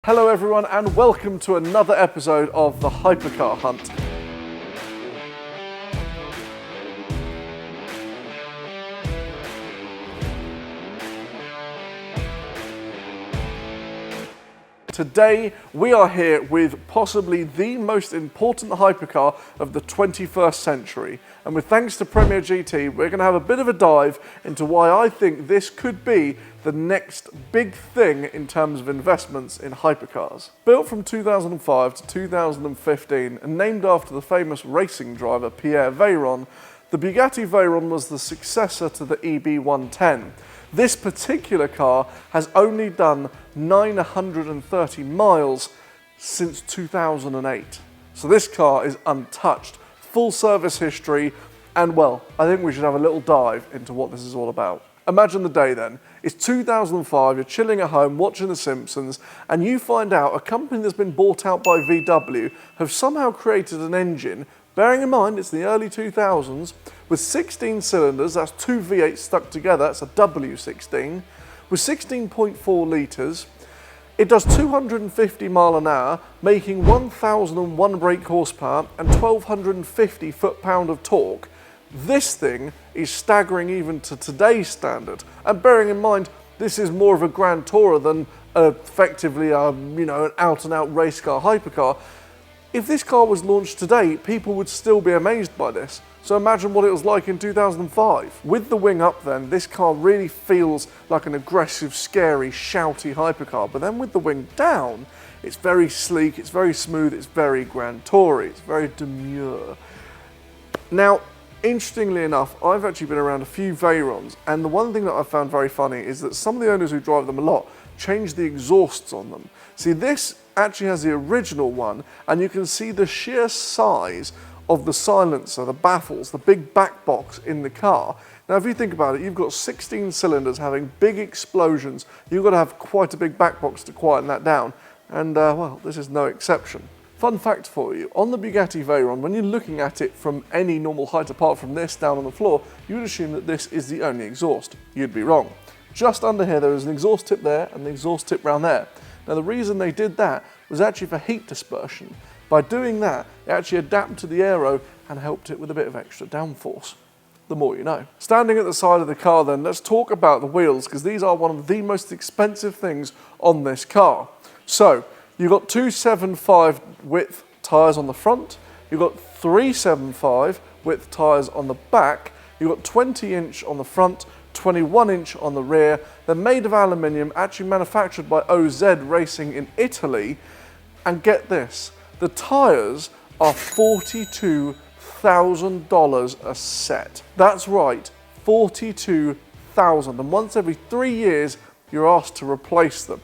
Hello everyone and welcome to another episode of the Hypercar Hunt. Today we are here with possibly the most important hypercar of the 21st century, and with thanks to Premier GT we're going to have a bit of a dive into why I think this could be the next big thing in terms of investments in hypercars. Built from 2005 to 2015 and named after the famous racing driver Bugatti Veyron, the Bugatti Veyron was the successor to the EB110. This particular car has only done 930 miles since 2008. So this car is untouched, full service history, and well, I think we should have a little dive into what this is all about. Imagine the day then. It's 2005, you're chilling at home watching The Simpsons, and you find out a company that's been bought out by VW have somehow created an engine, bearing in mind it's the early 2000s, with 16 cylinders, that's two V8s stuck together, that's a W16, with 16.4 litres. It does 250 mile an hour, making 1,001 brake horsepower and 1,250 foot-pound of torque. This thing is staggering even to today's standard, and bearing in mind this is more of a Grand Tourer than effectively an out-and-out race car hypercar. If this car was launched today, people would still be amazed by this. So imagine what it was like in 2005. With the wing up then, this car really feels like an aggressive, scary, shouty hypercar, but then with the wing down, it's very sleek, it's very smooth, it's very Grand Tourer, it's very demure. Now, interestingly enough, I've actually been around a few Veyrons, and the one thing that I found very funny is that some of the owners who drive them a lot change the exhausts on them. See, this actually has the original one, and you can see the sheer size of the silencer, the baffles, the big back box in the car. Now, if you think about it, you've got 16 cylinders having big explosions. You've got to have quite a big back box to quieten that down, and well, this is no exception. Fun fact for you, on the Bugatti Veyron, when you're looking at it from any normal height apart from this down on the floor, you would assume that this is the only exhaust. You'd be wrong. Just under here there is an exhaust tip there and an exhaust tip round there. Now the reason they did that was actually for heat dispersion. By doing that, it actually adapted to the aero and helped it with a bit of extra downforce. The more you know. Standing at the side of the car then, let's talk about the wheels, because these are one of the most expensive things on this car. So, you've got 275 width tyres on the front, you've got 375 width tyres on the back, you've got 20-inch on the front, 21-inch on the rear. They're made of aluminium, actually manufactured by OZ Racing in Italy. And get this, the tyres are $42,000 a set. That's right, $42,000. And once every 3 years, you're asked to replace them.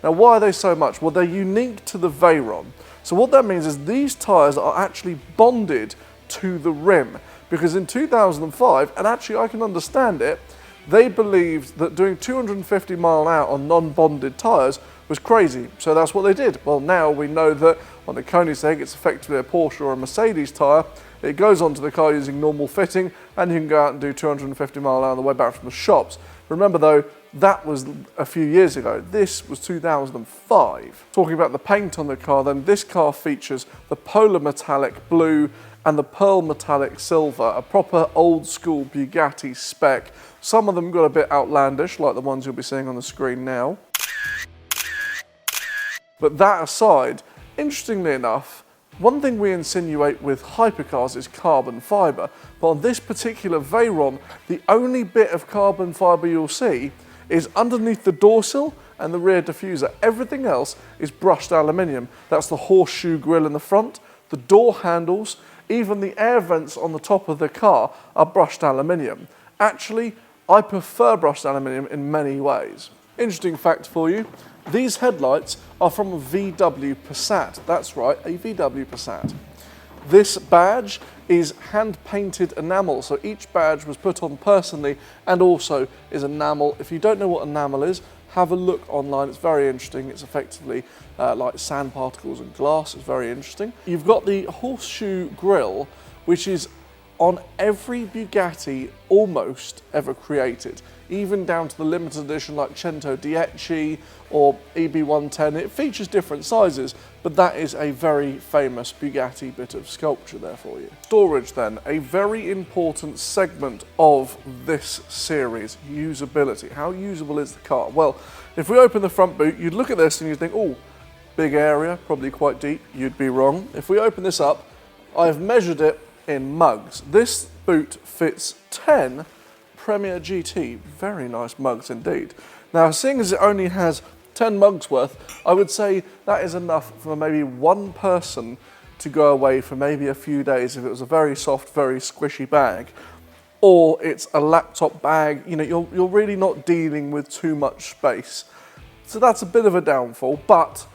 Now, why are they so much? Well, they're unique to the Veyron. So what that means is these tyres are actually bonded to the rim. Because in 2005, and actually I can understand it, they believed that doing 250 mile an hour on non-bonded tyres was crazy, so that's what they did. Well, now we know that on the Koenigsegg it's effectively a Porsche or a Mercedes tyre. It goes onto the car using normal fitting, and you can go out and do 250 mile an hour on the way back from the shops. Remember though, that was a few years ago. This was 2005. Talking about the paint on the car then, this car features the polar metallic blue and the pearl metallic silver, a proper old school Bugatti spec. Some of them got a bit outlandish, like the ones you'll be seeing on the screen now. But that aside, interestingly enough, one thing we insinuate with hypercars is carbon fibre, but on this particular Veyron, the only bit of carbon fibre you'll see is underneath the door sill and the rear diffuser. Everything else is brushed aluminium. That's the horseshoe grille in the front, the door handles, even the air vents on the top of the car are brushed aluminium. Actually, I prefer brushed aluminium in many ways. Interesting fact for you, these headlights are from a VW Passat. That's right, a VW Passat. This badge is hand-painted enamel, so each badge was put on personally and also is enamel. If you don't know what enamel is, have a look online, it's very interesting. It's effectively like sand particles and glass, it's very interesting. You've got the horseshoe grille, which is on every Bugatti almost ever created. even down to the limited edition like 110 or EB110. It features different sizes, but that is a very famous Bugatti bit of sculpture there for you. Storage then, a very important segment of this series, usability. How usable is the car? Well, if we open the front boot, you'd look at this and you'd think, oh, big area, probably quite deep. You'd be wrong. If we open this up, I've measured it in mugs. This boot fits 10 Premier GT, very nice mugs indeed. Now, seeing as it only has 10 mugs worth, I would say that is enough for maybe one person to go away for maybe a few days if it was a very soft, very squishy bag. Or it's a laptop bag, you know, you're really not dealing with too much space. So that's a bit of a downfall, but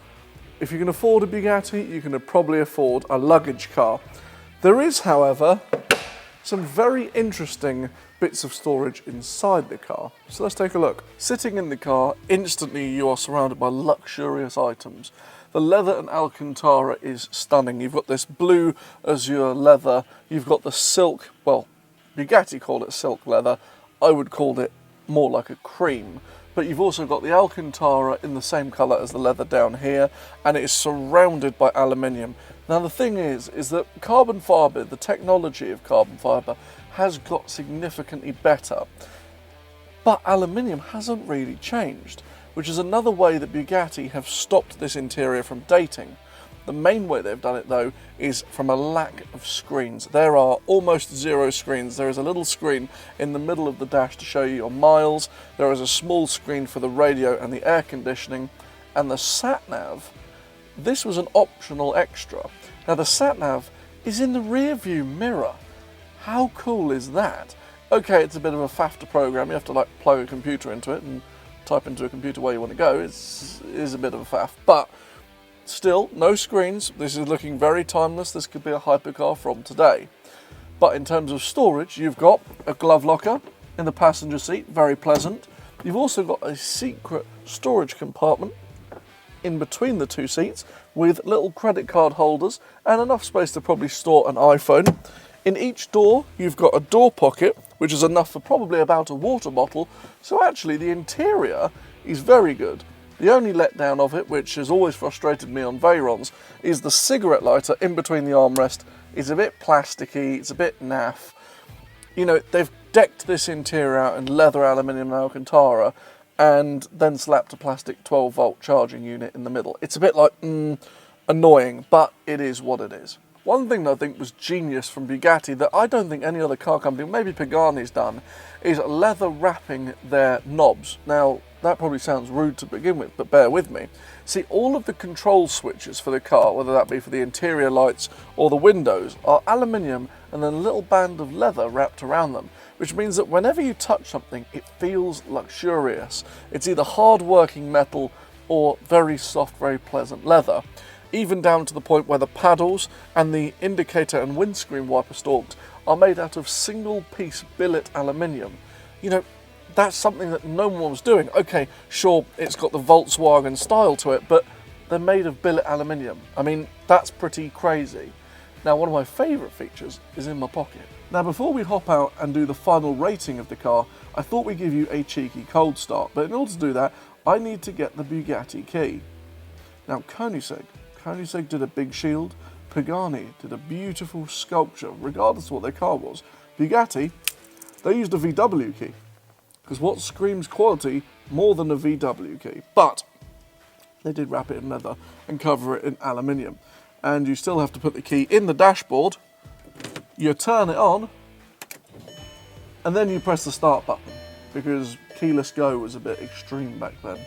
if you can afford a Bugatti, you can probably afford a luggage car. There is, however, some very interesting bits of storage inside the car. So let's take a look. Sitting in the car, instantly you are surrounded by luxurious items. The leather and Alcantara is stunning. You've got this blue azure leather. You've got the silk, well, Bugatti call it silk leather. I would call it more like a cream. But you've also got the Alcantara in the same colour as the leather down here, and it is surrounded by aluminium. Now the thing is that carbon fibre, the technology of carbon fibre, has got significantly better. But aluminium hasn't really changed, which is another way that Bugatti have stopped this interior from dating. The main way they've done it though is from a lack of screens. There are almost zero screens. There is a little screen in the middle of the dash to show you your miles. There is a small screen for the radio and the air conditioning. And the sat-nav, this was an optional extra. Now the sat-nav is in the rear view mirror. How cool is that? Okay, it's a bit of a faff to program. You have to like plug a computer into it and type into a computer where you want to go. It is a bit of a faff, but still, no screens. This is looking very timeless. This could be a hypercar from today. But in terms of storage, you've got a glove locker in the passenger seat, very pleasant. You've also got a secret storage compartment in between the two seats with little credit card holders and enough space to probably store an iPhone. In each door, you've got a door pocket, which is enough for probably about a water bottle. So actually, the interior is very good. The only letdown of it, which has always frustrated me on Veyrons, is the cigarette lighter in between the armrest is a bit plasticky, it's a bit naff. You know, they've decked this interior out in leather, aluminium and Alcantara, and then slapped a plastic 12-volt charging unit in the middle. It's a bit like, annoying, but it is what it is. One thing that I think was genius from Bugatti that I don't think any other car company, maybe Pagani's done, is leather wrapping their knobs. Now, that probably sounds rude to begin with, but bear with me. See, all of the control switches for the car, whether that be for the interior lights or the windows, are aluminium and then a little band of leather wrapped around them, which means that whenever you touch something, it feels luxurious. It's either hard-working metal or very soft, very pleasant leather. Even down to the point where the paddles and the indicator and windscreen wiper stalks are made out of single-piece billet aluminium. You know, that's something that no one was doing. Okay, sure, it's got the Volkswagen style to it, but they're made of billet aluminium. I mean, that's pretty crazy. Now, one of my favourite features is in my pocket. Now, before we hop out and do the final rating of the car, I thought we'd give you a cheeky cold start, but in order to do that, I need to get the Bugatti Key. Now, Koenigsegg did a big shield, Pagani did a beautiful sculpture, regardless of what their car was. Bugatti, they used a VW key, because what screams quality more than a VW key? But they did wrap it in leather and cover it in aluminium. And you still have to put the key in the dashboard, you turn it on, and then you press the start button, because keyless go was a bit extreme back then.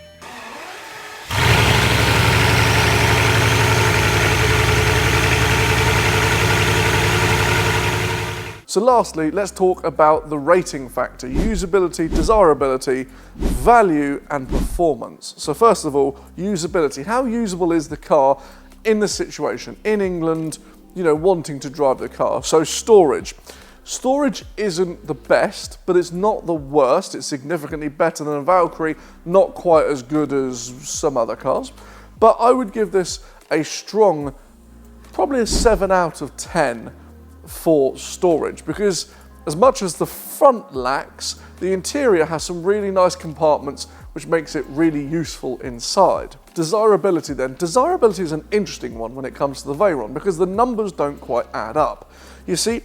So lastly, let's talk about the rating factor: usability, desirability, value and performance. So first of all, usability. How usable is the car in the situation, in England, you know, wanting to drive the car? So storage. Storage isn't the best, but it's not the worst. It's significantly better than a Valkyrie, not quite as good as some other cars. But I would give this a strong, probably a 7 out of 10 for storage, because As much as the front lacks, the interior has some really nice compartments which makes it really useful inside. Desirability then. Desirability is an interesting one when it comes to the Veyron because the numbers don't quite add up. You see,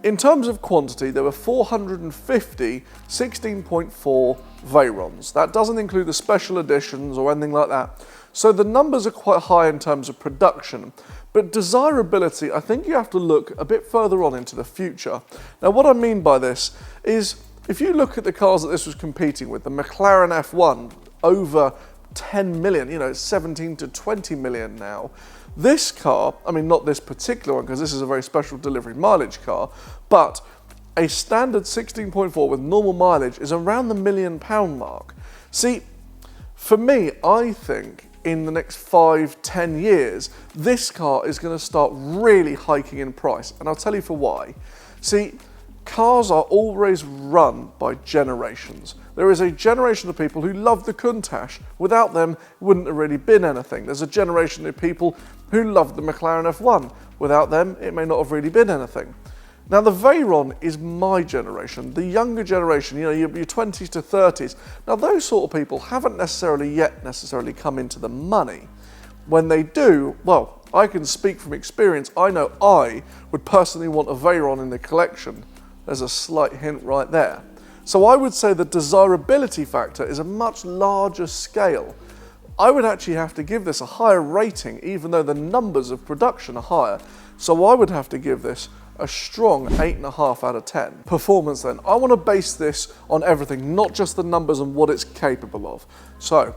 in terms of quantity, there were 450 16.4 Veyrons. That doesn't include the special editions or anything like that. So the numbers are quite high in terms of production. But desirability, I think you have to look a bit further on into the future. Now, what I mean by this is, if you look at the cars that this was competing with, the McLaren F1, over 10 million, you know, it's 17 to 20 million now. This car, I mean, not this particular one, because this is a very special delivery mileage car, but a standard 16.4 with normal mileage is around the £1 million mark. See, for me, I think in the next 5-10 years, this car is going to start really hiking in price, and I'll tell you for why. See, cars are always run by generations. There is a generation of people who love the Countach. Without them, it wouldn't have really been anything. There's a generation of people who love the McLaren F1. Without them, it may not have really been anything. Now, the Veyron is my generation, the younger generation, you know, your 20s to 30s. Now, those sort of people haven't necessarily come into the money. When they do, well, I can speak from experience. I know I would personally want a Veyron in the collection. There's a slight hint right there. So I would say the desirability factor is a much larger scale. I would actually have to give this a higher rating, even though the numbers of production are higher. So I would have to give this a strong 8.5 out of 10. Performance then. I want to base this on everything, not just the numbers and what it's capable of. So,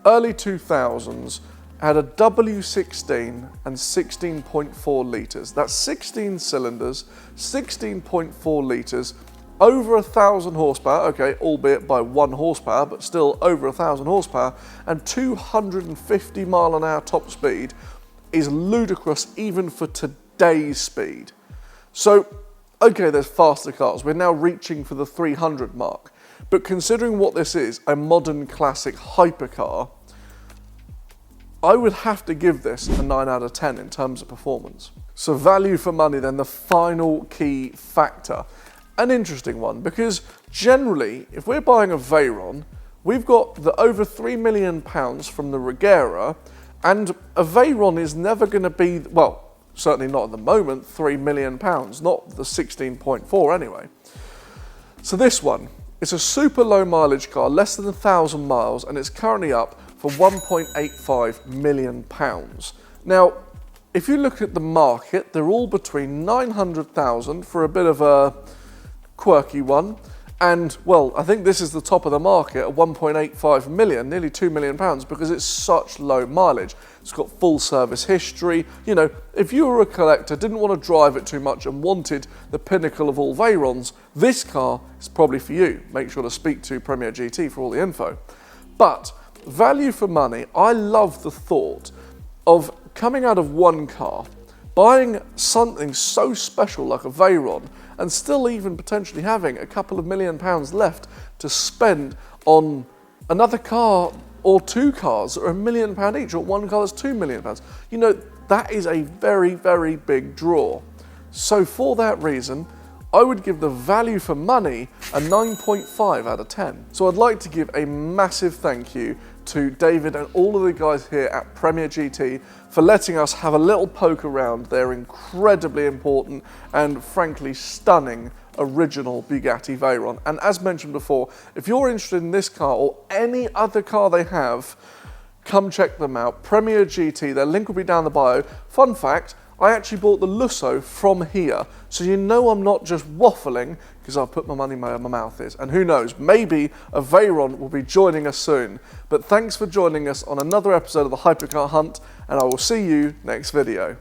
early 2000s, had a W16 and 16.4 litres. That's 16 cylinders, 16.4 litres, over 1,000 horsepower, okay, albeit by 1 horsepower, but still over 1,000 horsepower, and 250 mile an hour top speed is ludicrous even for today's speed. So, okay, there's faster cars. We're now reaching for the 300 mark. But considering what this is, a modern classic hypercar, I would have to give this a 9 out of 10 in terms of performance. So value for money then, the final key factor. An interesting one, because generally, if we're buying a Veyron, we've got the over £3 million from the Regera, and a Veyron is never going to be, well, certainly not at the moment, £3 million, not the 16.4 anyway. So this one, it's a super low mileage car, less than 1,000 miles, and it's currently up for £1.85 million. Now, if you look at the market, they're all between 900,000 for a bit of a quirky one, and well, I think this is the top of the market at 1.85 million, nearly £2 million, because it's such low mileage. It's got full service history. You know, if you were a collector, didn't want to drive it too much and wanted the pinnacle of all Veyrons, this car is probably for you. Make sure to speak to Premier GT for all the info. But value for money, I love the thought of coming out of one car, buying something so special like a Veyron, and still even potentially having a couple of £1 million left to spend on another car or 2 cars that are £1 million each, or one car that's £2 million. You know, that is a very, very big draw. So for that reason, I would give the value for money a 9.5 out of 10. So I'd like to give a massive thank you to David and all of the guys here at Premier GT for letting us have a little poke around their incredibly important and frankly stunning original Bugatti Veyron. And as mentioned before, if you're interested in this car or any other car they have, come check them out. Premier GT, their link will be down the bio. Fun fact, I actually bought the Lusso from here, so you know I'm not just waffling, because I've put my money where my mouth is. And who knows, maybe a Veyron will be joining us soon. But thanks for joining us on another episode of the Hypercar Hunt, and I will see you next video.